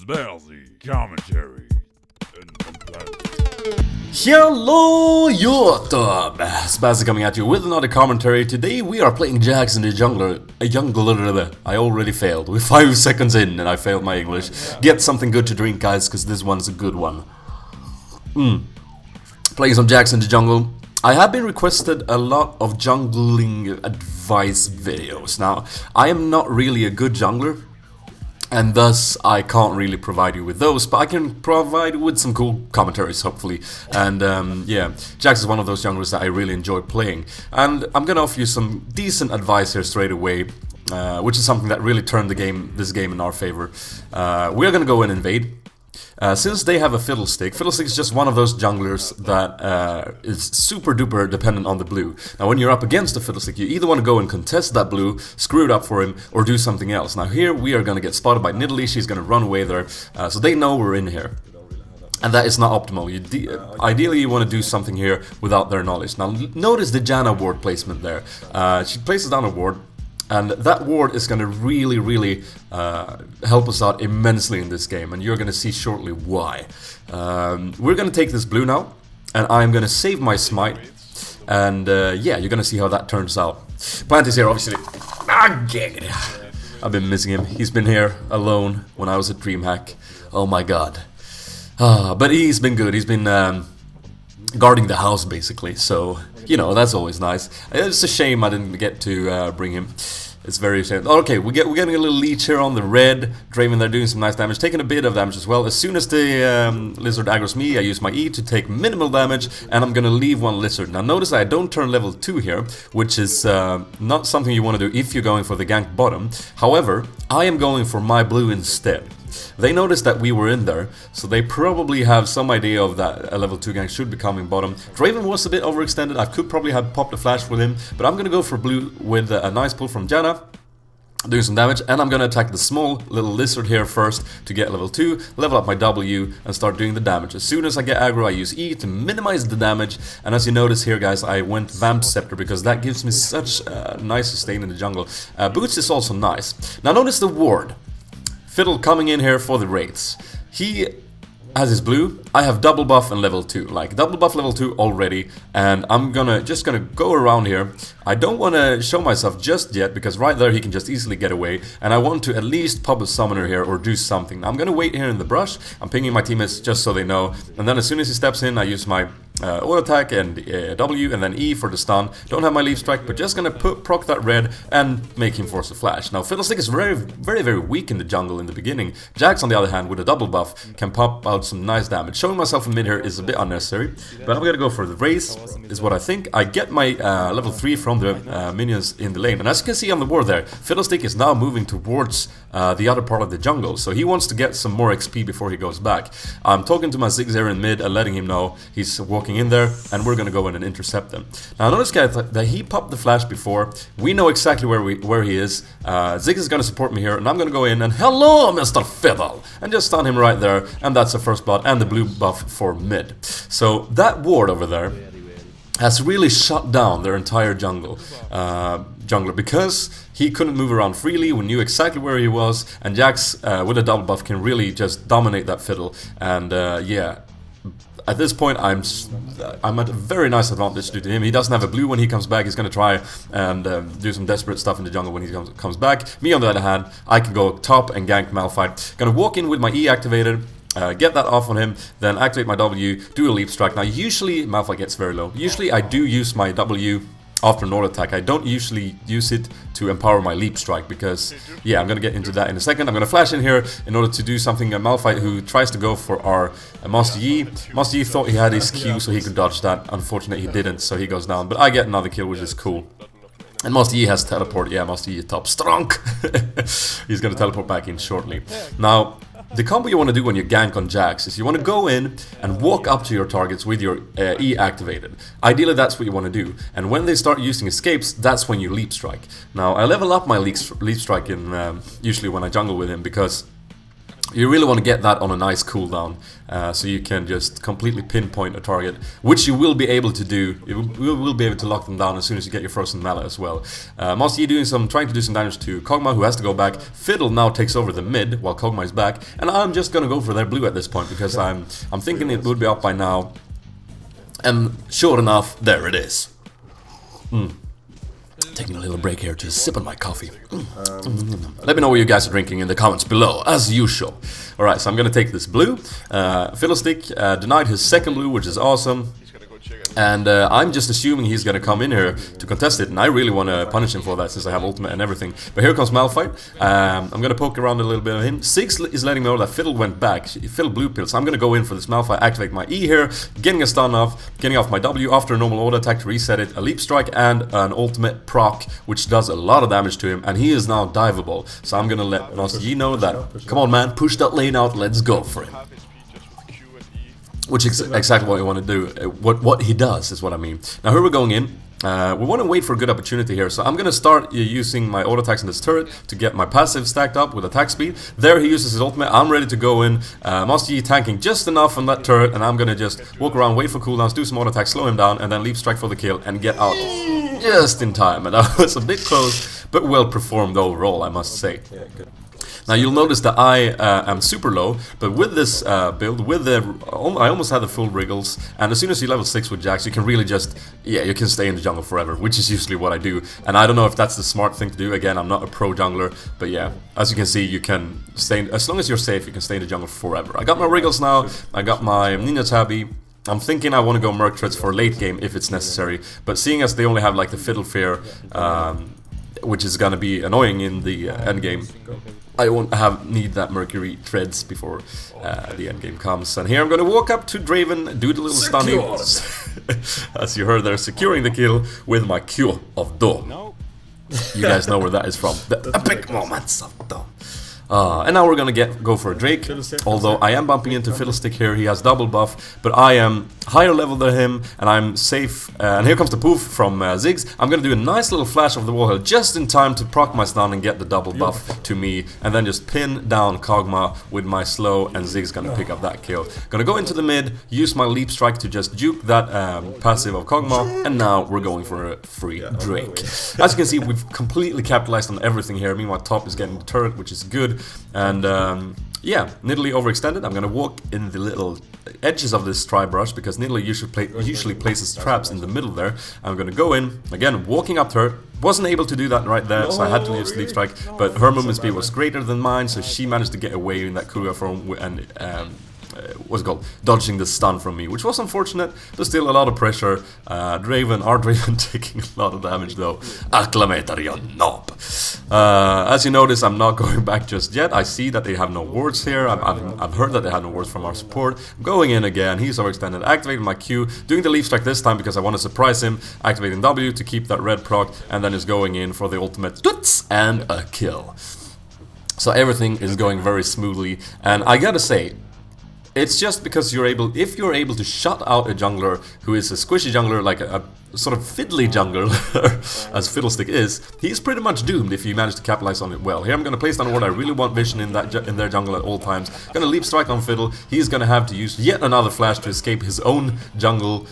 Spazzy commentary and complaint. Hello YouTube! Spazzy coming at you with another commentary. Today we are playing Jax in the jungler. I already failed. We're 5 seconds in and I failed my English. Get something good to drink, guys, because this one's a good one. Playing some Jax in the jungle. I have been requested a lot of jungling advice videos. Now, I am not really a good jungler, and thus I can't really provide you with those, but I can provide you with some cool commentaries, hopefully. And yeah, Jax is one of those junglers that I really enjoy playing. And I'm gonna offer you some decent advice here straight away, which is something that really turned this game in our favor. We're gonna go and invade. Since they have a fiddlestick is just one of those junglers that is super duper dependent on the blue. Now when you're up against the fiddlestick, you either want to go and contest that blue, screw it up for him, or do something else. Now here we are going to get spotted by Nidalee. She's going to run away there, so they know we're in here. And that is not optimal. Ideally you want to do something here without their knowledge. Now notice the Janna ward placement there. She places down a ward, and that ward is going to really help us out immensely in this game, and you're going to see shortly why. We're going to take this blue now, and I'm going to save my smite, and yeah, you're going to see how that turns out. Plant is here, obviously. I've been missing him. He's been here alone when I was at DreamHack. Oh my god. But he's been good. He's been guarding the house, basically, so, you know, that's always nice. It's a shame I didn't get to bring him. It's very shame. Okay, we're getting a little leech here on the red. Draven, they're doing some nice damage, taking a bit of damage as well. As soon as the lizard aggroes me, I use my E to take minimal damage, and I'm gonna leave one lizard. Now notice I don't turn level 2 here, which is not something you want to do if you're going for the gank bottom. However, I am going for my blue instead. They noticed that we were in there, so they probably have some idea of that a level 2 gank should be coming bottom. Draven was a bit overextended. I could probably have popped a flash with him, but I'm gonna go for blue with a nice pull from Janna, doing some damage, and I'm gonna attack the small little lizard here first to get level 2, level up my W, and start doing the damage. As soon as I get aggro, I use E to minimize the damage, and as you notice here, guys, I went Vamp Scepter because that gives me such nice sustain in the jungle. Boots is also nice. Now notice the ward. Fiddle coming in here for the wraiths. He has his blue. I have double buff and level 2, like double buff level 2 already, and I'm just gonna go around here. I don't want to show myself just yet because right there he can just easily get away, and I want to at least pop a summoner here or do something. Now, I'm gonna wait here in the brush. I'm pinging my teammates just so they know, and then as soon as he steps in, I use my auto attack and W and then E for the stun. Don't have my leaf strike, but just gonna proc that red and make him force a flash. Now Fiddlestick is very weak in the jungle in the beginning. Jax, on the other hand, with a double buff, can pop out some nice damage. Showing myself in mid here is a bit unnecessary, but I'm gonna go for the race, is what I think. I get my level 3 from the minions in the lane, and as you can see on the ward there, Fiddlestick is now moving towards the other part of the jungle, so he wants to get some more XP before he goes back. I'm talking to my Ziggs there in mid and letting him know he's walking in there, and we're gonna go in and intercept them. Now notice, guys, that he popped the flash before. We know exactly where he is. Ziggs is gonna support me here, and I'm gonna go in and hello, Mr. Fiddle, and just stun him right there, and that's the first blood and the blue buff for mid. So that ward over there has really shut down their entire jungler because he couldn't move around freely. We knew exactly where he was, and Jax with a double buff can really just dominate that fiddle. And yeah, at this point I'm at a very nice advantage due to him. He doesn't have a blue when he comes back. He's gonna try and do some desperate stuff in the jungle when he comes back. Me, on the other hand, I can go top and gank Malphite. Gonna walk in with my E activated. Get that off on him, then activate my W, do a leap strike. Now usually Malphite gets very low. Usually I do use my W after an auto attack. I don't usually use it to empower my leap strike because, yeah, I'm gonna get into that in a second. I'm gonna flash in here in order to do something. Malphite, who tries to go for our Master Yi. Master Yi thought he had his Q so he could dodge that. Unfortunately he didn't, so he goes down, but I get another kill, which is cool. And Master Yi has teleport. Yeah, Master Yi top strong. He's gonna teleport back in shortly. Now, the combo you want to do when you gank on Jax is you want to go in and walk up to your targets with your E activated. Ideally, that's what you want to do. And when they start using escapes, that's when you leap strike. Now, I level up my leap strike in usually when I jungle with him because You really want to get that on a nice cooldown, so you can just completely pinpoint a target, which you will be able to do. You will be able to lock them down as soon as you get your frozen mallet as well. Master Yi trying to do some damage to Kog'Maw, who has to go back. Fiddle now takes over the mid while Kog'Maw is back, and I'm just gonna go for their blue at this point because I'm thinking it would be up by now. And sure enough, there it is. Taking a little break here to sip on my coffee. Let me know what you guys are drinking in the comments below, as usual. Alright, so I'm gonna take this blue. Fiddlestick denied his second blue, which is awesome. And I'm just assuming he's gonna come in here to contest it, and I really want to punish him for that since I have ultimate and everything. But here comes Malphite. I'm gonna poke around a little bit of him. Six is letting me know that Fiddle went back. Fiddle blue pill, so I'm gonna go in for this Malphite, activate my E here, getting a stun off, getting off my W after a normal auto attack to reset it, a leap strike and an ultimate proc, which does a lot of damage to him, and he is now diveable. So I'm gonna let Master Yi know that, come on man, push that lane out, let's go for him. Which is exactly what you want to do. What he does is what I mean. Now here we're going in. We want to wait for a good opportunity here, so I'm going to start using my auto attacks in this turret to get my passive stacked up with attack speed. There he uses his ultimate. I'm ready to go in. Master Yi tanking just enough on that turret, and I'm going to just walk around, wait for cooldowns, do some auto attacks, slow him down, and then leap strike for the kill and get out just in time. And that was a bit close, but well performed overall, I must say. Yeah, good. Now you'll notice that I am super low, but with this build, I almost had the full wriggles, and as soon as you level 6 with Jax, you can really just, you can stay in the jungle forever, which is usually what I do. And I don't know if that's the smart thing to do. Again, I'm not a pro jungler, but yeah, as you can see, you can stay, as long as you're safe, you can stay in the jungle forever. I got my wriggles now, I got my Ninja Tabby. I'm thinking I want to go Merc Treads for late game if it's necessary, but seeing as they only have like the Fiddle Fear, which is gonna be annoying in the end game, I won't need that Mercury Treads before the end game comes. And here I'm gonna walk up to Draven, do the little stunning, as you heard there, securing the kill with my Q of Dawn. You guys know where that is from. The epic moments of Dawn. And now we're gonna go for a Drake, although I am bumping into Fiddlestick here. He has double buff, but I am higher level than him, and I'm safe. And here comes the poof from Ziggs. I'm gonna do a nice little flash of the wall just in time to proc my stun and get the double buff to me, and then just pin down Kog'Maw with my slow, and Ziggs gonna pick up that kill. Gonna go into the mid, use my leap strike to just juke that passive of Kog'Maw, and now we're going for a free Drake. As you can see, we've completely capitalized on everything here. Meanwhile, top is getting the turret, which is good. And yeah, Nidalee overextended. I'm gonna walk in the little edges of this tri-brush because Nidalee usually places traps in the middle there. I'm gonna go in, again, walking up to her. Wasn't able to do that right there, so I had to use Leap Strike, but her movement speed was greater than mine, so she managed to get away in that Kuga form and what's it called, dodging the stun from me, which was unfortunate, but still a lot of pressure. Our Draven taking a lot of damage though. Acclamator, you knob. As you notice, I'm not going back just yet. I see that they have no wards here. I've heard that they have no wards from our support. I'm going in again, he's overextended, activating my Q, doing the Leaf Strike this time because I want to surprise him, activating W to keep that red proc, and then is going in for the ultimate tuts and a kill. So everything is going very smoothly, and I gotta say, it's just because if you're able to shut out a jungler who is a squishy jungler, like a sort of fiddly jungler, as Fiddlestick is, he's pretty much doomed if you manage to capitalize on it well. Here I'm gonna place down a ward. I really want vision in their jungle at all times. Gonna leap strike on Fiddle. He's gonna have to use yet another flash to escape his own jungle.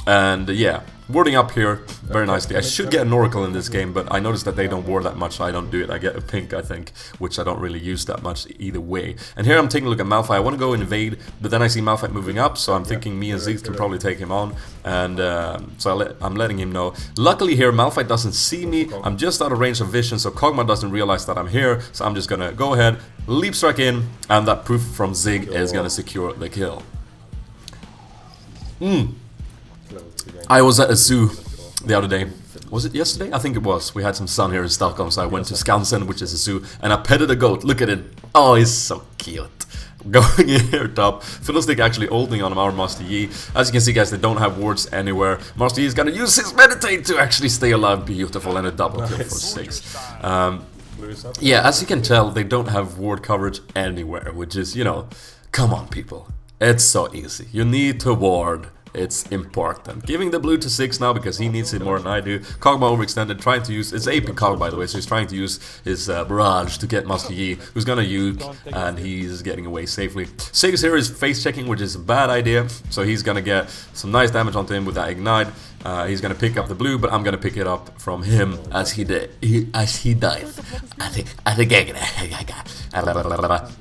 And yeah, warding up here very nicely. I should get an Oracle in this game, but I noticed that they don't ward that much, so I don't do it. I get a pink, I think, which I don't really use that much either way. And here I'm taking a look at Malphite. I want to go invade, but then I see Malphite moving up, so I'm thinking me and Ziggs can probably take him on. And so I'm letting him know. Luckily here, Malphite doesn't see me. I'm just out of range of vision, so Kog'Maw doesn't realize that I'm here. So I'm just gonna go ahead, leap strike in, and that proof from Zig is gonna secure the kill. I was at a zoo the other day. Was it yesterday? I think it was. We had some sun here in Stockholm, so I went to Skansen, which is a zoo, and I petted a goat. Look at it. Oh, he's so cute. Going in here top. Fiddlestick actually holding on our Master Yi. As you can see, guys, they don't have wards anywhere. Master Yi is gonna use his meditate to actually stay alive. Beautiful, and a double kill for 6. Yeah, as you can tell, they don't have ward coverage anywhere, which is, you know, come on, people. It's so easy. You need to ward It's important. Giving the blue to 6 now because he needs it more than I do. Kog'Maw overextended, trying to use... It's AP Kog, by the way, so he's trying to use his barrage to get Master Yi, who's gonna uke, and he's getting away safely. Ziggs here is face checking, which is a bad idea, so he's gonna get some nice damage onto him with that ignite. He's gonna pick up the blue, but I'm gonna pick it up from him as he dies.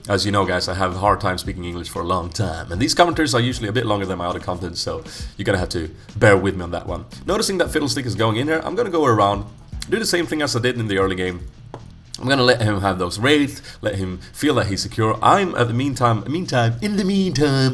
As you know, guys, I have a hard time speaking English for a long time, and these commentaries are usually a bit longer than my other content, so you're gonna have to bear with me on that one. Noticing that Fiddlestick is going in here, I'm gonna go around, do the same thing as I did in the early game. I'm gonna let him have those raids, let him feel that he's secure. I'm in the meantime,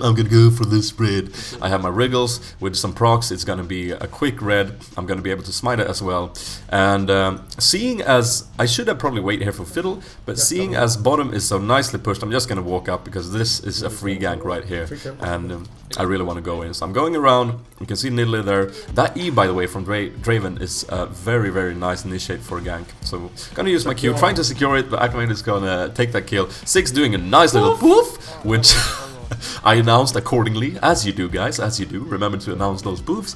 I'm gonna go for this spread. I have my Wriggles with some procs. It's gonna be a quick red. I'm gonna be able to smite it as well. And seeing as I should have probably waited here for Fiddle, but seeing as bottom is so nicely pushed, I'm just gonna walk up because this is a free gank right here, and I really want to go in. So I'm going around. You can see Nidalee there. That E, by the way, from Draven is a very, very nice initiate for a gank. So gonna use my Q, trying to secure it, but Macleod is gonna take that kill. Ziggs doing a nice little poof, which I announced accordingly, as you do, guys, as you do. Remember to announce those poofs.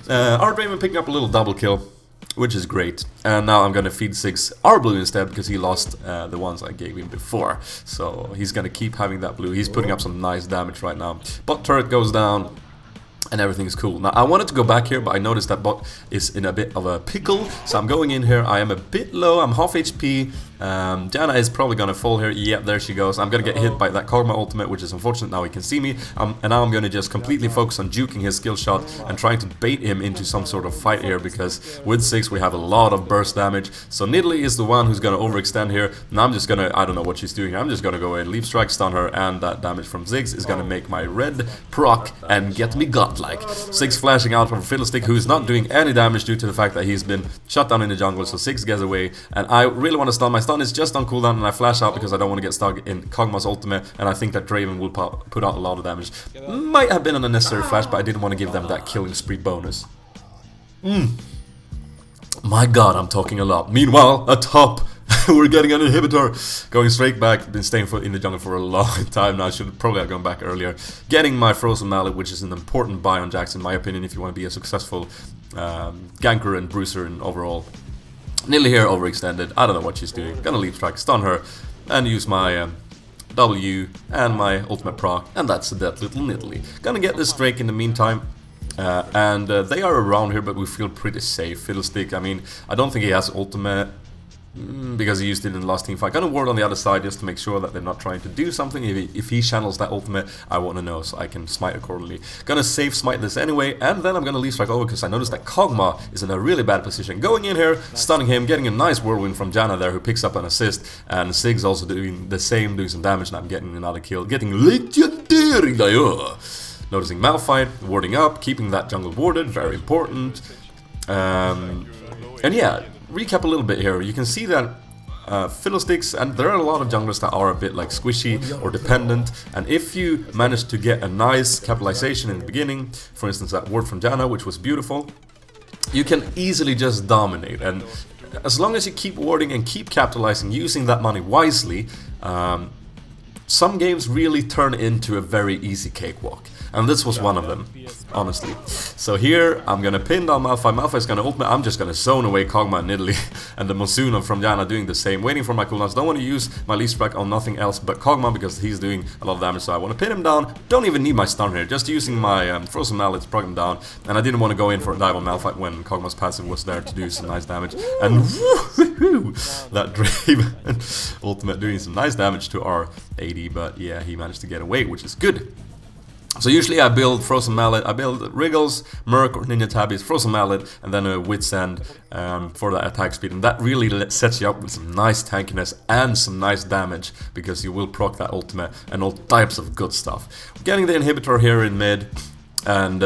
Our Draven picking up a little double kill, which is great. And now I'm gonna feed Ziggs our blue instead because he lost the ones I gave him before. So he's gonna keep having that blue. He's putting up some nice damage right now. Bot turret goes down, and everything's cool. Now, I wanted to go back here, but I noticed that bot is in a bit of a pickle, so I'm going in here. I am a bit low, I'm half HP. Janna is probably gonna fall here. Yep, there she goes. I'm gonna get hit by that Kog'Maw ultimate, which is unfortunate. Now he can see me, and now I'm gonna just completely focus on juking his skill shot and trying to bait him into some sort of fight here, because with 6 we have a lot of burst damage. So Nidalee is the one who's gonna overextend here, and I'm just gonna, I don't know what she's doing here. I'm just gonna go in, leap strike, stun her, and that damage from Ziggs is gonna make my red proc and get me godlike. Ziggs flashing out from Fiddlestick, who is not doing any damage due to the fact that he's been shut down in the jungle, so Ziggs gets away, and I really want to stun. My stun is just on cooldown, and I flash out because I don't want to get stuck in Kog'Maw's ultimate, and I think that Draven will put out a lot of damage. Might have been an unnecessary flash, but I didn't want to give them that killing spree bonus. My god, I'm talking a lot. Meanwhile, atop, we're getting an inhibitor. Going straight back, been staying in the jungle for a long time now. I should probably have gone back earlier. Getting my Frozen Mallet, which is an important buy on Jax in my opinion, if you want to be a successful ganker and bruiser and overall. Nidalee here overextended. I don't know what she's doing. Gonna leap strike, stun her, and use my W and my ultimate proc, and that's that little Nidalee. Gonna get this Drake in the meantime. And they are around here, but we feel pretty safe. Fiddlestick, I mean, I don't think he has ultimate because he used it in the last team fight. Gonna ward on the other side just to make sure that they're not trying to do something. If he channels that ultimate, I want to know so I can smite accordingly. Gonna save smite this anyway, and then I'm gonna leave strike over because I noticed that Kog'Maw is in a really bad position. Going in here, stunning him, getting a nice whirlwind from Janna there, who picks up an assist, and Ziggs also doing the same, doing some damage, and I'm getting another kill. Getting legendary. Noticing Malphite, warding up, keeping that jungle warded, very important. And yeah, recap a little bit here. You can see that Fiddlesticks, and there are a lot of junglers that are a bit like squishy or dependent, and if you manage to get a nice capitalization in the beginning, for instance that ward from Janna, which was beautiful, you can easily just dominate. And as long as you keep warding and keep capitalizing, using that money wisely, some games really turn into a very easy cakewalk. And this was one of them, honestly. So here, I'm gonna pin down Malphite. Malphite's gonna ult me. I'm just gonna zone away Kog'Maw and Nidalee. And the Monsoon from Janna doing the same. Waiting for my cooldowns. Don't want to use my leaf strike on nothing else but Kog'Maw because he's doing a lot of damage. So I want to pin him down. Don't even need my stun here. Just using my Frozen Mallet to proc him down. And I didn't want to go in for a dive on Malphite when Kog'Maw's passive was there to do some nice damage. And woo-hoo, that Draven ultimate doing some nice damage to our AD. But yeah, he managed to get away, which is good. So usually I build Frozen Mallet, I build Wriggles, Merc or Ninja Tabbies, Frozen Mallet, and then a Wit's End for that attack speed. And that really sets you up with some nice tankiness and some nice damage, because you will proc that ultimate and all types of good stuff. We're getting the inhibitor here in mid, and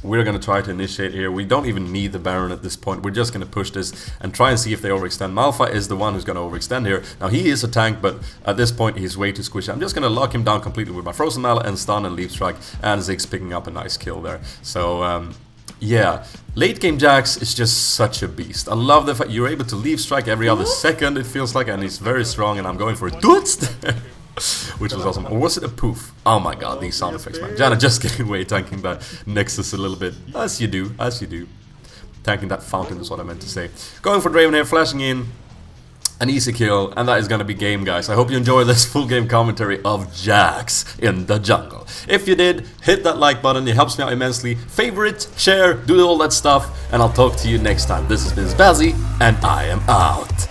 we're going to try to initiate here. We don't even need the Baron at this point. We're just going to push this and try and see if they overextend. Malphite is the one who's going to overextend here. Now, he is a tank, but at this point, he's way too squishy. I'm just going to lock him down completely with my Frozen Mallet and stun and leap strike, and Ziggs picking up a nice kill there. So, yeah, late game Jax is just such a beast. I love the fact you're able to leap strike every other second, it feels like, and he's very strong, and I'm going for a Dutz there. Which was awesome. Or was it a poof? Oh my god, these sound effects, man. Janna just getting away, tanking that Nexus a little bit. As you do, as you do. Tanking that fountain is what I meant to say. Going for Draven here, flashing in. An easy kill, and that is gonna be game, guys. I hope you enjoyed this full game commentary of Jax in the jungle. If you did, hit that like button, it helps me out immensely. Favorite, share, do all that stuff, and I'll talk to you next time. This has been Spazzy, and I am out.